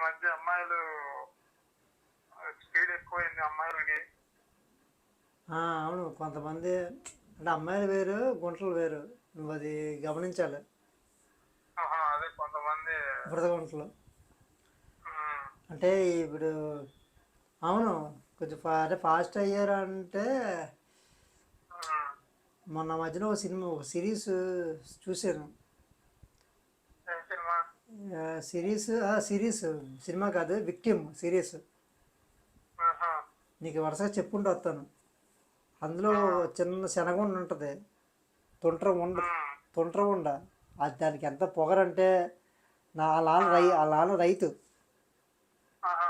మధ్య అమ్మాయిలు స్పీడ్ ఎక్కువైంది అమ్మాయిలకి. అవును, కొంతమంది అంటే అమ్మాయిలు వేరు, గుంటలు వేరు. నువ్వు అది గమనించాలి. అదే కొంతమంది. బురద గుంటలు ఉమ్, అంటే ఇప్పుడు అవును, కొంచెం అంటే ఫాస్ట్ అయ్యారు అంటే ఉమ్, మొన్న మధ్యలో ఒక సిరీస్ చూశాను. ఏం సినిమా? సిరీస్ సినిమా కాదు, విక్టిమ్ సిరీస్. ఆహా, నీకు వరుసగా చెప్పుకుంటూ వస్తాను. అందులో ఉమ్, చిన్న శనగొండ ఉంటుంది, తుంట్ర ఉండ. ఉమ్, తుంట్ర ఉండ అది దానికి ఎంత పొగరంటే, ఆ, వాళ్ళ నాన్న రైతు. ఆహా,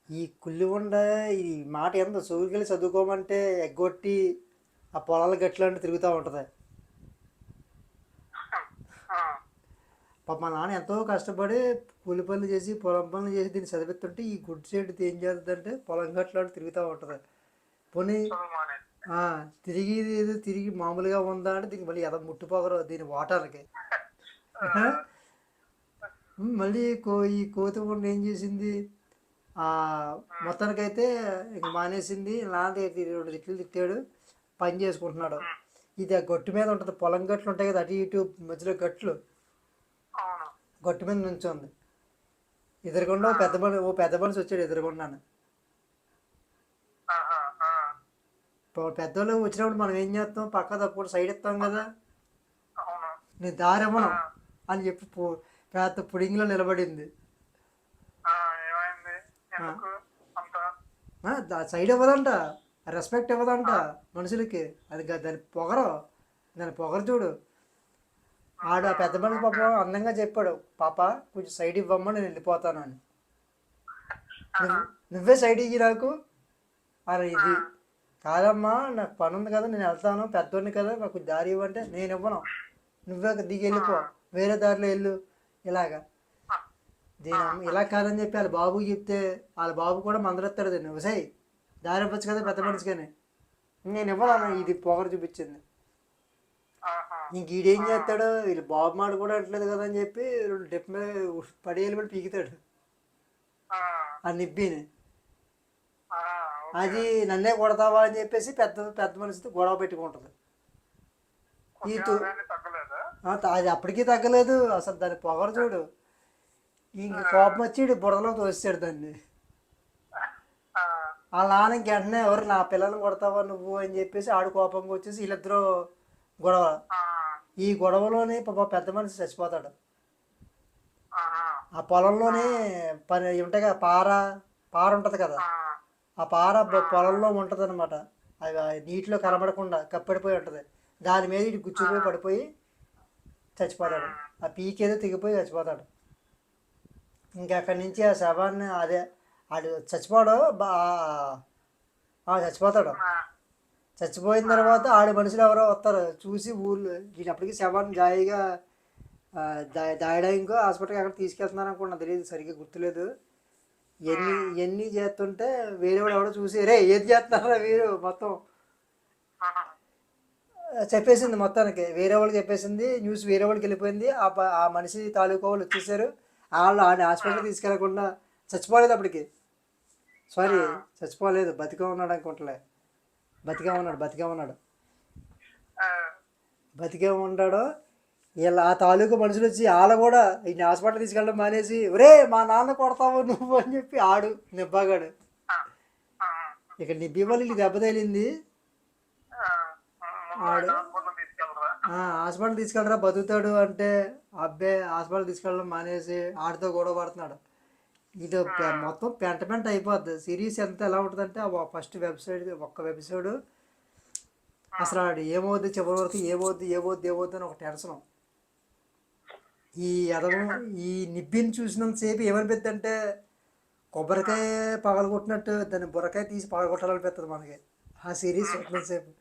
ఈ కుల్లి ఉండ ఈ మాట ఎంత సూరికెళ్ళి చదువుకోమంటే ఎగ్గొట్టి ఆ పొలాల గట్లంటే తిరుగుతూ ఉంటుంది. ఆ, పాప మా నాన్న ఎంతో కష్టపడి కూలి పనులు చేసి పొలం పనులు చేసి దీన్ని చదివిస్తుంటే ఈ గుడ్ సైడ్ ఏం చేస్తుందంటే పొలం గట్లంటే తిరుగుతూ ఉంటుంది. పోనీ చదువు మానే. ఆ, తిరిగి ఇది తిరిగి మామూలుగా ఉందా అంటే దీనికి మళ్ళీ ఎద ముట్టుపోగరు దీని వాటర్కి. ఆ, మళ్ళీ ఈ కోతి ఉండి ఏం చేసింది, ఆ, ఉమ్, మొత్తానికైతే ఇంక మానేసింది. నాన్న 2 తిట్లు తిట్టాడు, పని చేసుకుంటున్నాడు. ఉమ్, ఇది ఆ గట్టు మీద ఉంటుంది, పొలం గట్లు ఉంటాయి కదా, అటు ఇటు మధ్యలో గట్లు. అవును. గట్టు మీద నుంచుంది. ఎదురుగుండా ఆ, ఓ పెద్ద మనిషి వచ్చాడు ఎదురుగుండాను. ఆహా, ఆ, పెద్దోళ్ళు వచ్చినప్పుడు మనం ఏం చేస్తాం, పక్క తప్పుడు సైడ్ ఇస్తాం కదా. అవును. నేను దారి ఆ, ఇవ్వను అని చెప్పి పెద్ద పుడింగిలో నిలబడింది. ఆ, ఏమైంది? ఆ, ఎందుకు అంత? సైడ్ ఇవ్వదంట, రెస్పెక్ట్ ఇవ్వదంట ఆ, మనుషులకి. అది దాని పొగరు చూడు. ఆడు ఆహా, ఆ పెద్ద మనిషి ఓకే. పాపం అందంగా చెప్పాడు, పాప కొంచెం సైడ్ ఇవ్వమ్మా నేను వెళ్ళిపోతాను అని. ఆహా, నువ్వే సైడ్ ఇయ్యి నాకు అని. ఆ, ఇది కాదమ్మా, నాకు పని ఉంది కదా, నేను వెళ్తాను, పెద్దోడిని కదా, నాకు దారి ఇవ్వంటే నేను ఇవ్వను, నువ్వే దిగి ఆ, వెళ్ళిపో, వేరే దారిలో వెళ్ళు. ఇలాగా ఆ, ఆ, ఇలా కాదని చెప్పి వాళ్ళ బాబుకి చెప్తే వాళ్ళ బాబు కూడా మందరెత్తాడు. దీన్ని వసాయి దారి ఇవ్వచ్చు కదా పెద్ద ఆహా, మనిషి కానీ, నేను ఆ, ఇవ్వను. ఇది పొగరు చూపించింది. ఆహా, ఇంక ఈడేం ఆ, చేస్తాడు, వీళ్ళు బాబు మాట కూడా అంటలేదు కదా అని చెప్పి 2 డెప్ మీద పడి వెళ్ళిపడి పీకుతాడు ఆ, ఆ నిబ్బిని. ఆ, ఓకే. అది నన్నే కొడతావా అని చెప్పేసి పెద్ద పెద్ద మనిషితో గొడవ పెట్టుకుంటుంది. ఈ కొద్దిగా తు కానీ తగ్గలేదా? అది అప్పటికీ తగ్గలేదు. అసలు దాని పొగరు చూడు. ఆ, ఇంక కోపం వచ్చి ఈడు బుడదలో తోసాడు దాన్ని. ఆ, వాళ్ళ నాన్న ఇంక వెంటనే ఎవరు నా పిల్లల్ని కొడతావా నువ్వు అని చెప్పేసి ఆడు కోపంగా వచ్చేసి వీళ్ళిద్దరూ గొడవ. ఆ, ఈ గొడవలోనే పాప పెద్ద మనిషి చచ్చిపోతాడు. ఆహా, ఆ ఆ, పొలంలోనే పని ఉంటాయి కదా, పార ఉంటుంది కదా, ఆ, ఆ పార ఆ, పొలంలో ఉంటుంది అనమాట. అది ఆ నీటిలో కనబడకుండా కప్పడిపోయి ఉంటుంది. దాని మీద ఇటు ఆ, గుచ్చిపోయి పడిపోయి చచ్చిపోతాడు. ఉమ్, ఆ పీకేదో తెగిపోయి చచ్చిపోతాడు. ఇంకా అక్కడి నుంచి ఆ శవాన్ని అదే ఆడు చచ్చిపోవడం చచ్చిపోతాడు. ఆ, చచ్చిపోయిన ఆ, తర్వాత ఆడి మనుషులు ఎవరో వస్తారు చూసి ఊళ్ళో. ఈయనప్పటికీ శవాన్ని జాయిగా దాయడానికో హాస్పిటల్కి ఎక్కడ తీసుకెళ్తున్నారు అనుకున్నా, తెలియదు, సరిగ్గా గుర్తులేదు. ఉమ్, ఎన్ని చేస్తుంటే వేరే వాడు ఎవడో చూసి రే ఏది చేస్తున్నారా మీరు మొత్తం ఆహా, చెప్పేసింది. మొత్తానికి వేరే వాళ్ళకి చెప్పేసింది, న్యూస్ వేరే వాళ్ళకి వెళ్ళిపోయింది. ఆ మనిషి తాలూకా వాళ్ళు వచ్చేసారు. వాళ్ళు ఆ, హాస్పిటల్కి తీసుకెళ్లకుండా చచ్చిపోలేదు అప్పటికి. ఆ, సారీ, చచ్చిపోలేదు, బతికే ఉన్నాడు అనుకుంటలే. బతికే ఉన్నాడు. ఆ, బతికే ఉంటాడు. వీళ్ళ ఆ తాలూకా మనుషులు వచ్చి వాళ్ళు కూడా ఈ హాస్పిటల్ తీసుకెళ్ళడం మానేసి ఒరే మా నాన్న కొడతావు నువ్వు అని చెప్పి ఆడు నిబ్బాగాడు. ఆ, ఆ, ఇక నిబ్బి వాళ్ళు దెబ్బ తగిలింది. ఆ, ముందు ఆడు ఆయన హాస్పిటల్ తీసుకెళ్ళరా? హాస్పిటల్ తీసుకెళ్ళరా బతుకుతాడు అంటే, అబ్బే హాస్పిటల్ తీసుకెళ్ళడం మానేసి ఆడితో గొడవ పడుతున్నాడు. ఇది ఉమ్, మొత్తం పెంట అయిపోద్ది. సిరీస్ ఎంత ఎలా ఉంటుందంటే ఫస్ట్ ఒక్క ఎపిసోడ్ ఉమ్, అసలు ఆడు ఏమవుద్ది చివరి వరకు ఏమవుద్ది అని ఒక టెన్షన్. ఈ ఎదము ఈ నిబ్బిని చూసినంతసేపు ఏమనిపిస్తుంది అంటే కొబ్బరికాయ ఉమ్, పగలగొట్టినట్టు దాన్ని బుర్రకాయ తీసి పగలగొట్టాలనిపిస్తుంది మనకి ఆ సిరీస్ ఉమ్, చూసినంతసేపు.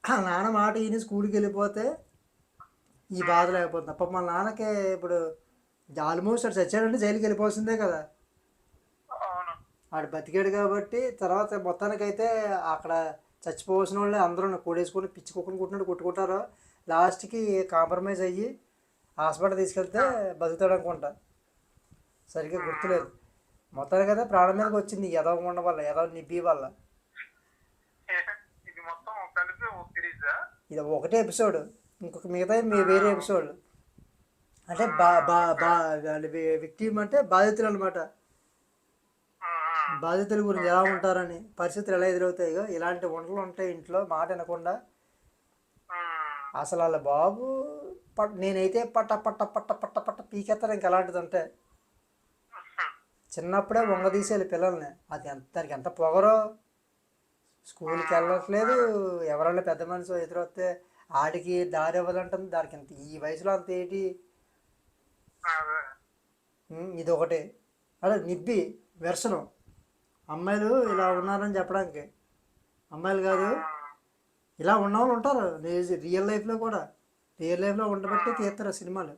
ఆ నాన్న మాట ఈయన స్కూల్కి వెళ్ళిపోతే ఈ బాధ ఉమ్, లేకపోతుంది. అప్ప మా నాన్నకి ఇప్పుడు ఆల్మోస్ట్ అటు చచ్చాడంటే జైలుకి వెళ్ళిపోవాల్సిందే కదా. అవును. ఆడు బతికాడు కాబట్టి తర్వాత మొత్తానికైతే అక్కడ చచ్చిపోవాల్సిన వాళ్ళే అందరూ కూడేసుకొని పిచ్చి కుక్కను కొట్టుకుంటారు. లాస్ట్కి కాంప్రమైజ్ అయ్యి హాస్పిటల్ తీసుకెళ్తే ఆ, బతుకుతాడు అనుకుంటా. సరిగ్గా గుర్తులేదు. మొత్తానికి కదా ప్రాణం మీదకి వచ్చింది ఎదవ ఉండ వల్ల, ఎదవ నిబ్బి వల్ల. ఇది మొత్తం కలిపి ఒక సిరీజా? ఇది ఒకటే ఎపిసోడ్, ఇంకొక మిగతా వేరే ఎపిసోడ్. అంటే బా బా బా విక్టిమ్ అంటే బాధితులు అనమాట. బాధితుల గురించి ఎలా ఉంటారని, పరిస్థితులు ఎలా ఎదురవుతాయో, ఇలాంటి వంటలు ఉంటాయి ఇంట్లో మాట వినకుండా. అసలు వాళ్ళ బాబు నేనైతే పట్ట పట్ట పట్ట పట్ట పట్ట పీకెత్తాను ఇంక అలాంటిది అంటే. చిన్నప్పుడే వంగదీసేయాలి పిల్లల్ని. అది దానికి ఎంత పొగరో. స్కూల్కి వెళ్ళట్లేదు, ఎవరైనా పెద్ద మనిషి ఎదురొస్తే ఆడికి దారి ఇవ్వాలంటుంది. దానికి ఇంత ఈ వయసులో అంత ఏంటి. ఇది ఒకటి అదే నిబ్బి వెర్షను. అమ్మాయిలు ఇలా ఉన్నారని చెప్పడానికి. అమ్మాయిలు కాదు, ఇలా ఉన్నవాళ్ళు ఉంటారు రియల్ లైఫ్లో కూడా. రియల్ లైఫ్లో ఉండబట్టి తీస్తారు సినిమాలు.